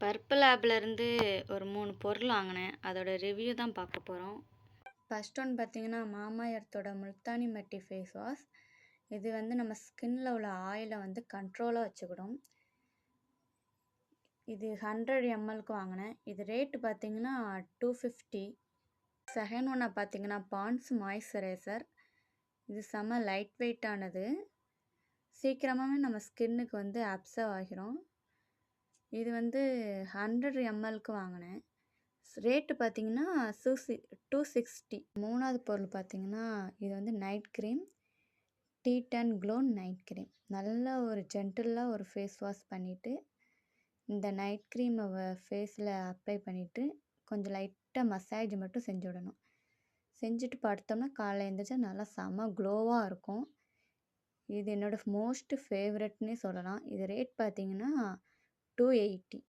Purple ஆப்லேருந்து ஒரு 3 பொருள் வாங்கினேன். அதோட ரிவ்யூ தான் பார்க்க போகிறோம். ஃபர்ஸ்ட் ஒன் பார்த்தீங்கன்னா, மாமா எர்த்தோட முல்தானி மட்டி ஃபேஸ் வாஷ். இது வந்து நம்ம ஸ்கின்ல உள்ள ஆயிலை வந்து கண்ட்ரோலாக வச்சுக்கிடும். இது 100 mlக்கு வாங்கினேன். இது ரேட்டு பார்த்தீங்கன்னா 250. செகண்ட் ஒன்னை பார்த்தீங்கன்னா பாண்ட்ஸ் மாய்ஸ்சரைசர். இது செம லைட் வெயிட்டானது. சீக்கிரமாகவே நம்ம ஸ்கின்னுக்கு வந்து அப்சர்வ் ஆகிரும். இது வந்து 100 mlக்கு வாங்கினேன். ரேட்டு பார்த்தீங்கன்னா 260. மூணாவது பொருள் பார்த்தீங்கன்னா, இது வந்து night cream. T10 glow night cream. நல்ல ஒரு ஜென்டிலாக ஒரு ஃபேஸ் வாஷ் பண்ணிவிட்டு இந்த நைட் க்ரீமை ஃபேஸில் அப்ளை பண்ணிவிட்டு கொஞ்சம் லைட்டாக மசாஜ் மட்டும் செஞ்சு விடணும். செஞ்சுட்டு படுத்தோம்னா காலைல எழுந்திரிச்சா நல்லா செம க்ளோவாக இருக்கும். இது என்னோடய மோஸ்ட் ஃபேவரட்னே சொல்லலாம். இது ரேட் பார்த்தீங்கன்னா 280.